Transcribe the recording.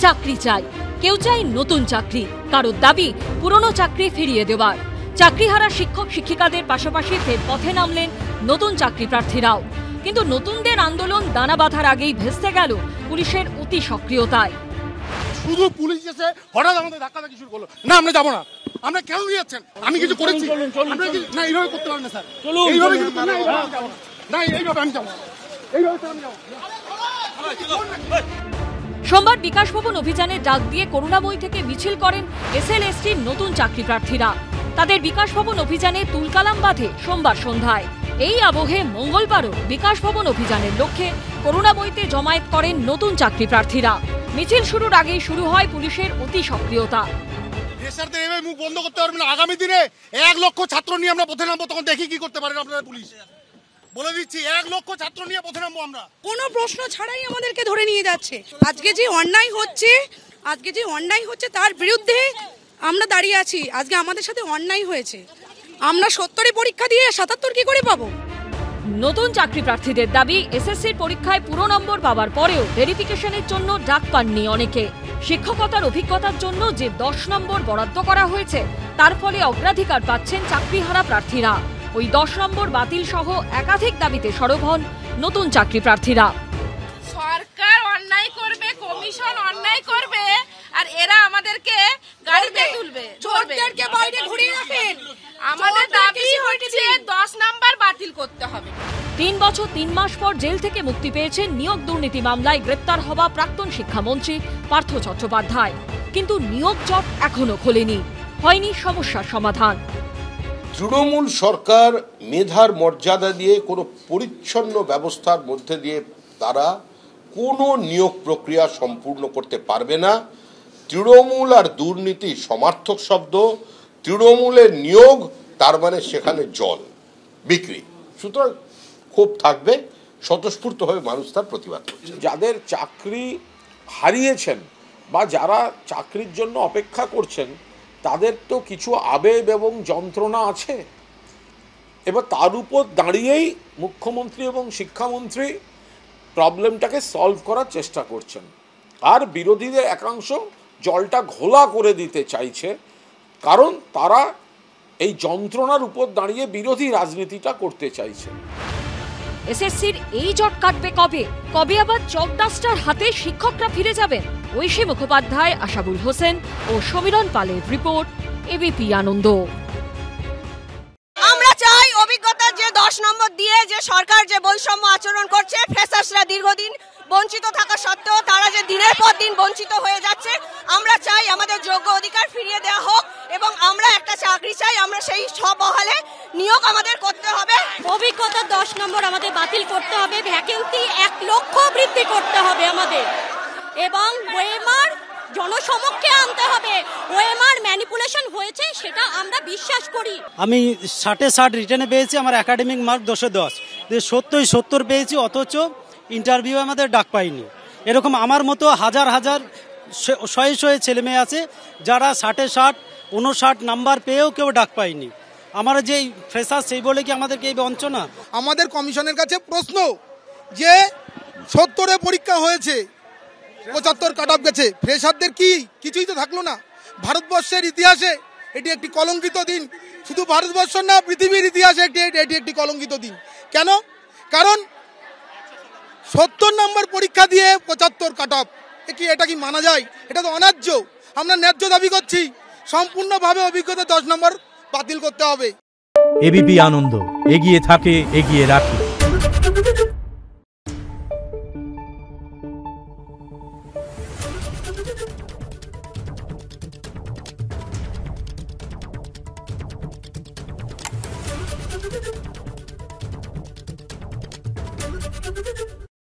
চাকরি চাই, কেউ চাই নতুন চাকরি, কারোর দাবি পুরনো চাকরি ফিরিয়ে দেওয়ার। চাকরিহারা শিক্ষক শিক্ষিকাদের পাশাপাশি ফের পথে নামলেন নতুন চাকরি প্রার্থীরাও। কিন্তু নতুনদের আন্দোলন দানা বাঁধার আগেই ভেস্তে গেল পুলিশের অতি সক্রিয়তায়। শুধু পুলিশ এসে হঠাৎ আমাদের ধাক্কাধাক্কি শুরু করলো। না, আমরা যাবো না। আমরা কেন যাচ্ছেন? আমি কিছু করেছি? না, এইভাবে করতে পারেন না স্যার। এইভাবে কিন্তু না, এইভাবে আমি যাবো। সোমবার বিকাশ ভবন অভিযানের ডাক দিয়ে করুণাময়ী থেকে মিছিল করেন এসএলএসটির নতুন চাকরি প্রার্থীরা। তাদের বিকাশ ভবন অভিযানে তুলকালাম বাঁধে সোমবার সন্ধ্যায়। এই আবহে মঙ্গলবারও বিকাশ ভবন অভিযানের লক্ষ্যে করুণাময়ীতে জমায়েত করেন নতুন চাকরি প্রার্থীরা। মিছিল শুরুর আগেই শুরু হয় পুলিশের অতি সক্রিয়তা। মুখ বন্ধ করতে পারবেন না। আগামী দিনে 1 লক্ষ ছাত্র নিয়ে আমরা পথে নামবো, তখন দেখি কি করতে পারেন আপনাদের পুলিশ। বলে দিচ্ছি, 1 লক্ষ ছাত্র নিয়ে পথে নামবো আমরা। কোনো প্রশ্ন ছাড়াই আমাদেরকে ধরে নিয়ে যাচ্ছে। আজকে যে অন্যায় হচ্ছে তার বিরুদ্ধে আমরা দাঁড়িয়ে আছি। আজকে আমাদের সাথে অন্যায় হয়েছে, আমরা 70-এ পরীক্ষা দিয়ে 77 কি করে পাবো? নতুন চাকরি প্রার্থীদের দাবি, এসএসসির পরীক্ষায় পুরো নম্বর পাওয়ার পরেও ভেরিফিকেশনের জন্য ডাক পাননি অনেকে। শিক্ষকতার অভিজ্ঞতার জন্য যে 10 নম্বর বরাদ্দ করা হয়েছে, তার ফলে অগ্রাধিকার পাচ্ছেন চাকরিহারা প্রার্থীরা। ওই 10 নম্বর বাতিল সহ একাধিক দাবিতে সরব হন নতুন চাকরি প্রার্থীরা। সরকার অন্যায় করবে, কমিশন অন্যায় করবে, আর এরা আমাদেরকে গাড়িতে তুলবে, চোরদেরকে বাইরে ঘুরিয়ে রাখেন। আমাদের দাবি হচ্ছে 10 নাম্বার বাতিল করতে হবে। 3 বছর 3 মাস পর জেল থেকে মুক্তি পেয়েছেন নিয়োগ দুর্নীতি মামলায় গ্রেপ্তার হওয়া প্রাক্তন শিক্ষামন্ত্রী পার্থ চট্টোপাধ্যায়। কিন্তু নিয়োগ জট এখনো খোলেনি, হয়নি সমস্যার সমাধান। তৃণমূল সরকার মেধার মর্যাদা দিয়ে কোনো পরিচ্ছন্ন ব্যবস্থার মধ্যে দিয়ে তারা কোনো নিয়োগ প্রক্রিয়া সম্পূর্ণ করতে পারবে না। তৃণমূল আর দুর্নীতি সমার্থক শব্দ। তৃণমূলের নিয়োগ তার মানে সেখানে জল বিক্রি। সুতরাং ক্ষোভ থাকবে, স্বতঃস্ফূর্তভাবে মানুষ তার প্রতিবাদ করছে। যাদের চাকরি হারিয়েছেন বা যারা চাকরির জন্য অপেক্ষা করছেন, তাদের তো কিছু আবেগ এবং যন্ত্রণা আছে। এবার তার উপর দাঁড়িয়েই মুখ্যমন্ত্রী এবং শিক্ষামন্ত্রী প্রবলেমটাকে সলভ করার চেষ্টা করছেন। আর বিরোধীদের একাংশ জলটা ঘোলা করে দিতে চাইছে, কারণ তারা এই যন্ত্রণার উপর দাঁড়িয়ে বিরোধী রাজনীতিটা করতে চাইছে। এসএসসির এই জট কাটবে কবে? কবে আবার চকডাস্টার হাতে শিক্ষকরা ফিরে যাবেন? ঐশী মুখোপাধ্যায়, আশাবুল হোসেন ও সমীরণ পালের রিপোর্ট, এবিপি আনন্দ। আমরা চাই অভিজ্ঞতার যে 10 নম্বর দিয়ে যে সরকার যে বৈষম্য আচরণ করছে, ফ্রেশার্সরা দীর্ঘদিন বঞ্চিত থাকা সত্ত্বেও তারা যে দিনের পর দিন বঞ্চিত হয়ে যাচ্ছে, আমরা চাই আমাদের যোগ্য অধিকার ফিরিয়ে দেওয়া হোক এবং আমরা একটা চাকরি চাই। আমরা সেই সব বহালে নিয়োগ আমাদের করতে হবে। অভিজ্ঞতার 10 নম্বর আমাদের বাতিল করতে হবে, ভ্যাকেন্সি 1 লক্ষ বৃদ্ধি করতে হবে আমাদের, এবং ওএমআর জনসমক্ষে আনতে হবে। ওএমআর ম্যানিপুলেশন হয়েছে সেটা আমরা বিশ্বাস করি। আমি 60-60 রিটেনে পেয়েছি, আমার একাডেমিক মার্ক 10-10, 70 পেয়েছি, অথচ ইন্টারভিউ আমাদের ডাক পাইনি। এরকম আমার মতো হাজার হাজার শয়ে ছেলে মেয়ে আছে যারা 60-60, 59 নাম্বার পেয়েও কেউ ডাক পায়নি। আমরা যেই ফ্রেশার সেই বলে কি আমাদেরকে এই বঞ্চনা? আমাদের কমিশনের কাছে প্রশ্ন যে 70-এ পরীক্ষা হয়েছে, 75 কাট অফ গেছে, ফ্রেশারদের কি কিছুই তো থাকলো না। ভারতবর্ষের ইতিহাসে এটি একটি কলঙ্কিত দিন। শুধু ভারতবর্ষ না, পৃথিবীর ইতিহাসে এটি একটি কলঙ্কিত দিন। কেন? কারণ 70 নম্বর পরীক্ষা দিয়ে 75 কাট অফ, এটা কি মানা যায়? এটা তো অন্যায্য। আমরা ন্যায্য দাবি করছি, সম্পূর্ণভাবে অভিজ্ঞতা 10 নম্বর বাতিল করতে হবে। এবিপি আনন্দ, এগিয়ে থাকে, এগিয়ে রাখে।